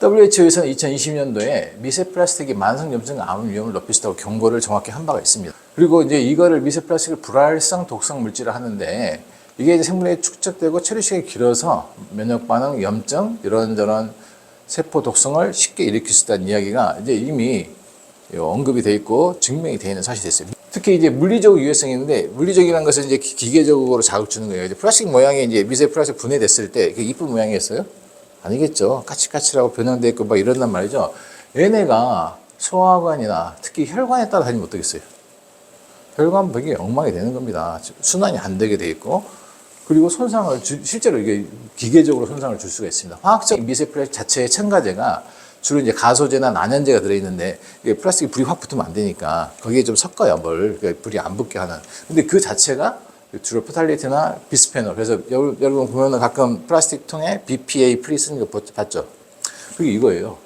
WHO에서는 2020년도에 미세 플라스틱이 만성염증 암 위험을 높일 수 있다고 경고를 정확히 한 바가 있습니다. 그리고 이제 이거를 미세 플라스틱을 불활성 독성 물질을 하는데 이게 이제 생물에 축적되고 처리 시간이 길어서 면역 반응, 염증 이런저런 세포 독성을 쉽게 일으킬 수 있다는 이야기가 이제 이미 언급이 돼 있고 증명이 되어 있는 사실이 됐어요. 특히 이제 물리적 유해성이 있는데 물리적이라는 것은 이제 기계적으로 자극 주는 거예요. 이제 플라스틱 모양이 이제 미세 플라스틱 분해됐을 때 이게 이쁜 모양이었어요? 아니겠죠. 까칠까칠하고 변형돼 있고 막 이런단 말이죠. 얘네가 소화관이나 특히 혈관에 따라 다니면 어떻겠어요? 혈관 벽이 엉망이 되는 겁니다. 순환이 안 되게 돼 있고 그리고 손상을 실제로 이게 기계적으로 손상을 줄 수가 있습니다. 화학적 미세 플라스틱 자체의 첨가제가 주로 이제 가소제나 난연제가 들어있는데 이게 플라스틱이 불이 확 붙으면 안 되니까 거기에 좀 섞어요, 뭘. 그러니까 불이 안 붙게 하는. 근데 그 자체가 주로 포탈리트나 비스페놀. 그래서 여러분 보면은 가끔 플라스틱 통에 BPA 프리 쓰는 거 봤죠? 그게 이거예요.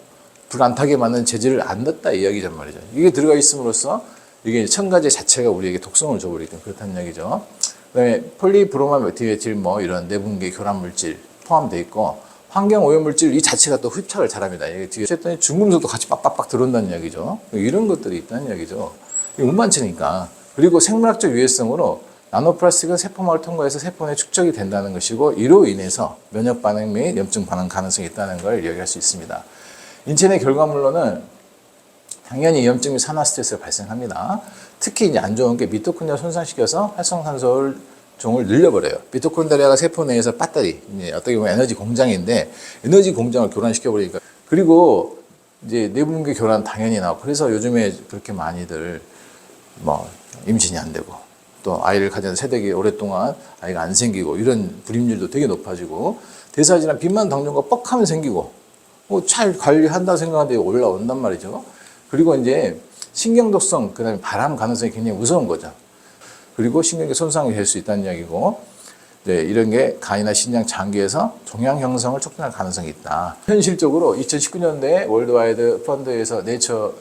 불 안 타게 만든 재질을 안 넣었다 이 이야기란 말이죠. 이게 들어가 있음으로써 이게 첨가제 자체가 우리에게 독성을 줘버리기 때문에 그렇다는 이야기죠. 그다음에 폴리브로마 메틸 뭐 이런 내분계 교란 물질 포함되어 있고 환경 오염 물질 이 자체가 또 흡착을 잘합니다. 이게 뒤에 했더니 중금속도 같이 빡빡빡 들어온다는 이야기죠. 이런 것들이 있다는 이야기죠. 이게 운반체니까. 그리고 생물학적 유해성으로 나노플라스틱은 세포막을 통과해서 세포 내에 축적이 된다는 것이고 이로 인해서 면역 반응 및 염증 반응 가능성이 있다는 걸 이야기할 수 있습니다. 인체 내 결과물로는 당연히 염증 및 산화 스트레스가 발생합니다. 특히 이제 안 좋은 게 미토콘드리아 손상시켜서 활성산소를 종을 늘려버려요. 미토콘드리아가 세포 내에서 배터리, 어떻게 보면 에너지 공장인데 에너지 공장을 교란시켜버리니까 그리고 이제 내분계 교란 당연히 나오고 그래서 요즘에 그렇게 많이들 뭐 임신이 안 되고 또 아이를 가진 세대기 오랫동안 아이가 안 생기고 이런 불임률도 되게 높아지고 대사질환 비만 당뇨가 뻑하면 생기고 뭐 잘 관리한다 생각하는데 올라온단 말이죠. 그리고 이제 신경독성 그다음에 발암 가능성이 굉장히 무서운 거죠. 그리고 신경계 손상이 될 수 있다는 이야기고 네, 이런 게 간이나 신장 장기에서 종양 형성을 촉진할 가능성이 있다. 현실적으로 2019년도에 월드와이드 펀드에서 네이처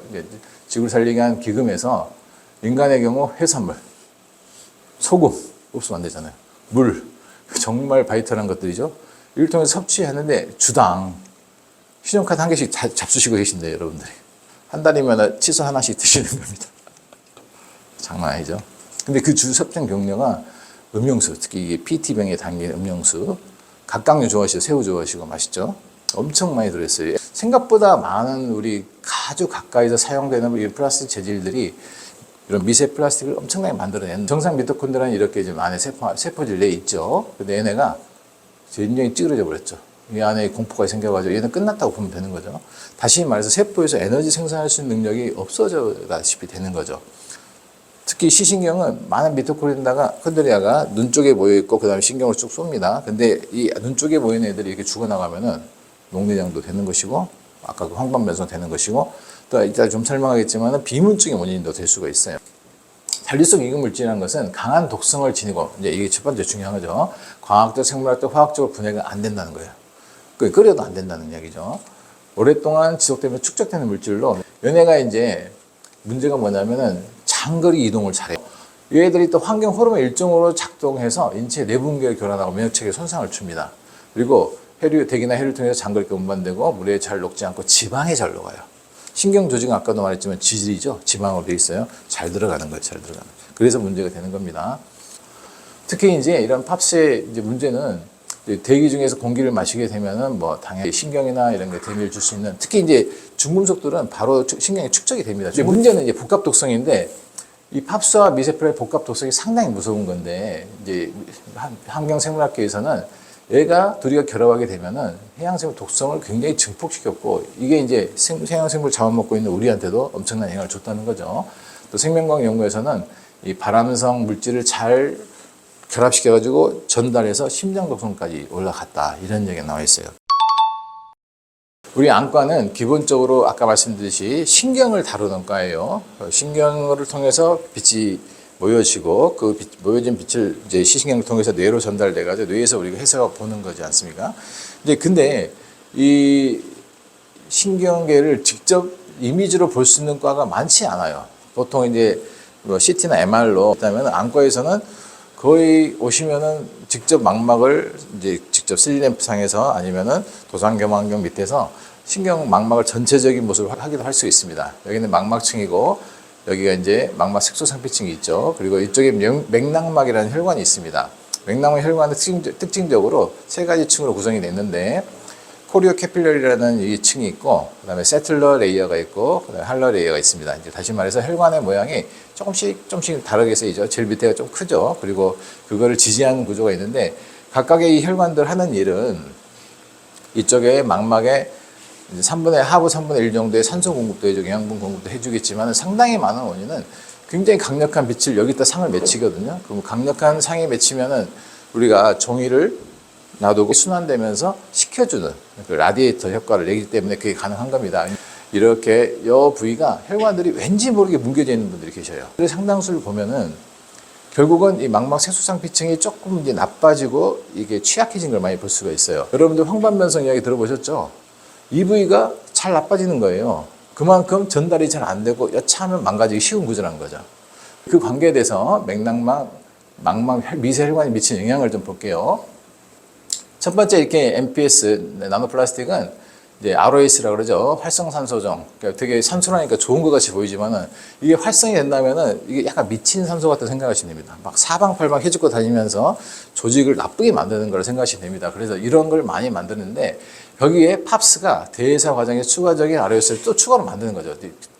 지구를 살리기 위한 기금에서 인간의 경우 해산물 소금 없으면 안 되잖아요. 물 정말 바이탈한 것들이죠. 이를 통해서 섭취하는데 주당 신용카드 한 개씩 잡수시고 계신데 여러분들이 한 달이면 칫솔 하나씩 드시는 겁니다. 장난 아니죠. 근데 그 주 섭취 경로가 음용수 특히 이게 PT병에 담긴 음용수 각각류 좋아하시고 새우 좋아하시고 맛있죠. 엄청 많이 들어있어요. 생각보다 많은 우리 아주 가까이서 사용되는 이 플라스틱 재질들이 이런 미세 플라스틱을 엄청나게 만들어내는 정상 미토콘드리아는 이렇게 좀 안에 세포질 내에 있죠. 근데 얘네가 굉장히 찌그러져 버렸죠. 이 안에 공포가 생겨가지고 얘는 끝났다고 보면 되는 거죠. 다시 말해서 세포에서 에너지 생산할 수 있는 능력이 없어져다시피 되는 거죠. 특히 시신경은 많은 미토콘드리아가 눈 쪽에 모여 있고 그 다음에 신경을 쭉 쏩니다. 근데 이 눈 쪽에 모인 애들이 이렇게 죽어나가면은 녹내장도 되는 것이고 아까 그 황반변성 되는 것이고 또 이따 좀 설명하겠지만 비문증의 원인도 될 수가 있어요. 잔류성 이금물질이라는 것은 강한 독성을 지니고 이제 이게 첫 번째 중요한 거죠. 과학적, 생물학적, 화학적으로 분해가 안 된다는 거예요. 끓여도 안 된다는 이야기죠. 오랫동안 지속되면 축적되는 물질로 얘네가 이제 문제가 뭐냐면은 장거리 이동을 잘해요. 얘들이 또 환경 호르몬 일정으로 작동해서 인체 내분계를 교란하고 면역체계에 손상을 줍니다. 그리고 대기나 혈을 통해서 장거리가 운반되고 물에 잘 녹지 않고 지방에 잘 녹아요. 신경 조직은 아까도 말했지만 지질이죠. 지방으로 되어 있어요. 잘 들어가는 거예요. 잘 들어가는. 그래서 문제가 되는 겁니다. 특히 이제 이런 팝스의 이제 문제는 대기 중에서 공기를 마시게 되면은 뭐 당연히 신경이나 이런 게 데미를 줄 수 있는 특히 이제 중금속들은 바로 신경에 축적이 됩니다. 문제는 이제 복합 독성인데 이 팝스와 미세플라의 복합 독성이 상당히 무서운 건데 이제 환경생물학계에서는 얘가 둘이가 결합하게 되면은 해양생물 독성을 굉장히 증폭시켰고 이게 이제 해양생물 잡아먹고 있는 우리한테도 엄청난 영향을 줬다는 거죠. 또 생명과학 연구에서는 이 발암성 물질을 잘 결합시켜가지고 전달해서 심장 독성까지 올라갔다 이런 얘기가 나와 있어요. 우리 안과는 기본적으로 아까 말씀드렸듯이 신경을 다루는 과예요. 신경을 통해서 빛이 모여지고 그 모여진 빛을 이제 시신경을 통해서 뇌로 전달돼가지고 뇌에서 우리가 해석하고 보는 거지 않습니까? 근데 이 신경계를 직접 이미지로 볼 수 있는 과가 많지 않아요. 보통 이제 뭐 CT나 MR로 그다음에 안과에서는 거의 오시면은 직접 망막을 이제 직접 3D 상에서 아니면은 도상경망경 밑에서 신경 망막을 전체적인 모습을 하기도 할 수 있습니다. 여기는 망막층이고 여기가 이제 망막 색소상피층이 있죠. 그리고 이쪽에 맥낭막이라는 혈관이 있습니다. 맥낭막 혈관은 특징적으로 세 가지 층으로 구성이 됐는데 코리오 캐필러리라는 이 층이 있고 그다음에 세틀러 레이어가 있고 그다음에 할러 레이어가 있습니다. 이제 다시 말해서 혈관의 모양이 조금씩 다르게 쓰이죠. 제일 밑에가 좀 크죠. 그리고 그거를 지지하는 구조가 있는데 각각의 이 혈관들 하는 일은 이쪽에 망막에 하부 3분의 1 정도의 산소 공급도 해주고 영양분 공급도 해주겠지만 상당히 많은 원인은 굉장히 강력한 빛을 여기다 상을 맺히거든요. 그럼 강력한 상이 맺히면은 우리가 종이를 놔두고 순환되면서 식혀주는 그 라디에이터 효과를 내기 때문에 그게 가능한 겁니다. 이렇게 이 부위가 혈관들이 왠지 모르게 뭉개져 있는 분들이 계셔요. 그래서 상당수를 보면은 결국은 이 망막 색소상피층이 조금 이제 나빠지고 이게 취약해진 걸 많이 볼 수가 있어요. 여러분들 황반변성 이야기 들어보셨죠? 이 부위가 잘 나빠지는 거예요. 그만큼 전달이 잘 안 되고 여차하면 망가지기 쉬운 구조라는 거죠. 그 관계에 대해서 맥낭막, 망막, 미세혈관이 미치는 영향을 좀 볼게요. 첫 번째 이렇게 MPS 나노플라스틱은 이제 ROS라고 그러죠. 활성산소정. 그러니까 되게 산소라니까 좋은 것 같이 보이지만은 이게 활성이 된다면은 이게 약간 미친 산소 같다 생각하시면 됩니다. 막 사방팔방 해집고 다니면서 조직을 나쁘게 만드는 걸 생각하시면 됩니다. 그래서 이런 걸 많이 만드는데 여기에 팝스가 대사 과정에 추가적인 ROS를 또 추가로 만드는 거죠.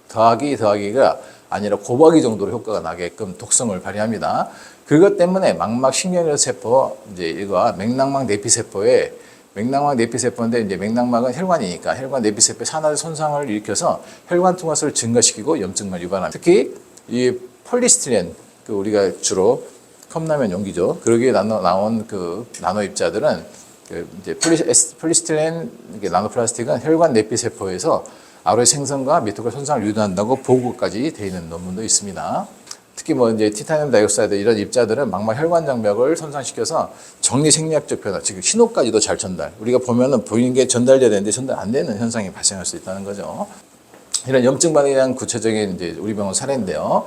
더하기가 아니라 곱하기 정도로 효과가 나게끔 독성을 발휘합니다. 그것 때문에 망막 신경혈 세포, 이제 이거 맥낭막 내피세포에 맥낭막 내피세포인데 이제 맥낭막은 혈관이니까 혈관 내피세포의 산화제 손상을 일으켜서 혈관 통화수를 증가시키고 염증만 유발합니다. 특히 이 폴리스티렌, 그 우리가 주로 컵라면 용기죠. 그러기에 나온 그 나노 입자들은 그 이제 폴리스티렌 나노플라스틱은 혈관 내피세포에서 ROS 생성과 미토콘 손상을 유도한다고 보고까지 되어 있는 논문도 있습니다. 특히 뭐 이제 티타늄 다이옥사이드 이런 입자들은 망막 혈관 장벽을 손상시켜서 정리 생리학적 변화, 즉 신호까지도 잘 전달. 우리가 보면은 보이는 게 전달돼야 되는데 전달 안 되는 현상이 발생할 수 있다는 거죠. 이런 염증 반응에 대한 구체적인 이제 우리 병원 사례인데요.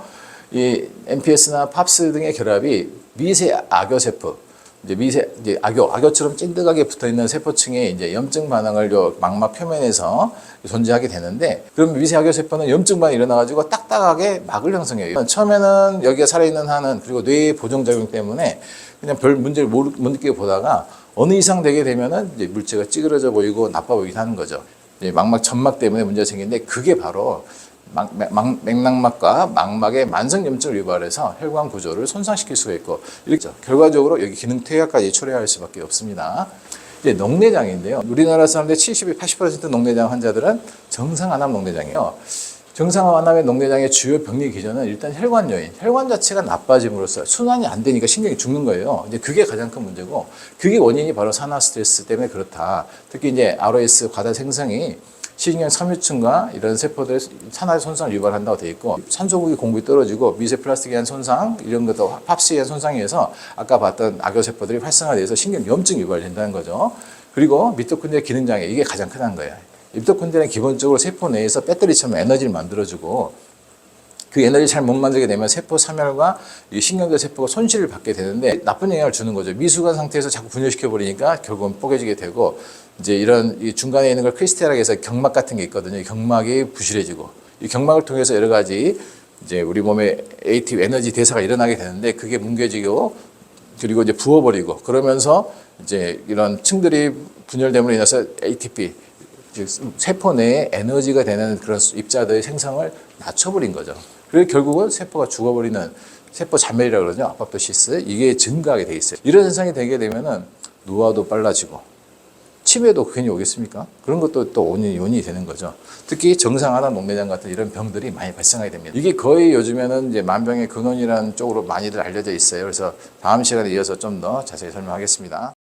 이 MPS나 팝스 등의 결합이 미세 악효세포, 이제 악효처럼 찐득하게 붙어 있는 세포층에 이제 염증 반응을 요 망막 표면에서 존재하게 되는데, 그럼 미세 악효세포는 염증 반응이 일어나가지고 딱딱하게 막을 형성해요. 처음에는 여기가 살아있는 한은, 그리고 뇌의 보정작용 때문에 그냥 별 문제를 못 느끼고 보다가 어느 이상 되게 되면은 이제 물체가 찌그러져 보이고 나빠 보이긴 하는 거죠. 이제 망막 점막 때문에 문제가 생기는데 그게 바로 맥낭막과 망막의 만성 염증을 유발해서 혈관 구조를 손상시킬 수가 있고, 이렇게 결과적으로 여기 기능 퇴화까지 초래할 수밖에 없습니다. 이제 녹내장인데요. 우리나라 사람들 70-80% 녹내장 환자들은 정상안암 녹내장이에요. 정상안암의 녹내장의 주요 병리 기전은 일단 혈관 요인, 혈관 자체가 나빠짐으로써 순환이 안 되니까 신경이 죽는 거예요. 이제 그게 가장 큰 문제고, 그게 원인이 바로 산화 스트레스 때문에 그렇다. 특히 이제 ROS 과다 생성이 시신경 섬유층과 이런 세포들의 산화제 손상을 유발한다고 되어 있고, 산소국이 공급이 떨어지고 미세 플라스틱에 의한 손상, 이런 것도 팝스에 의한 손상에 의해서 아까 봤던 악효세포들이 활성화돼서 신경 염증 유발된다는 거죠. 그리고 미토콘드리아 기능장애, 이게 가장 크다는 거예요. 미토콘드리아는 기본적으로 세포 내에서 배터리처럼 에너지를 만들어주고, 그 에너지를 잘 못 만들게 되면 세포 사멸과 신경계 세포가 손실을 받게 되는데 나쁜 영향을 주는 거죠. 미수관 상태에서 자꾸 분열시켜 버리니까 결국은 뽀개지게 되고, 이제 이런 이 중간에 있는 걸 크리스테라고 해서 경막 같은 게 있거든요. 경막이 부실해지고, 이 경막을 통해서 여러 가지 이제 우리 몸에 ATP 에너지 대사가 일어나게 되는데 그게 뭉개지고, 그리고 이제 부어버리고, 그러면서 이제 이런 층들이 분열됨으로 인해서 ATP, 즉 세포 내에 에너지가 되는 그런 입자들의 생성을 낮춰버린 거죠. 그래서 결국은 세포가 죽어버리는 세포 잔멸이라고 그러죠. 아포프토시스. 이게 증가하게 돼 있어요. 이런 현상이 되게 되면은 노화도 빨라지고 치매도 괜히 오겠습니까? 그런 것도 또 원인이 되는 거죠. 특히 정상안암 녹내장 같은 이런 병들이 많이 발생하게 됩니다. 이게 거의 요즘에는 이제 만병의 근원이라는 쪽으로 많이들 알려져 있어요. 그래서 다음 시간에 이어서 좀 더 자세히 설명하겠습니다.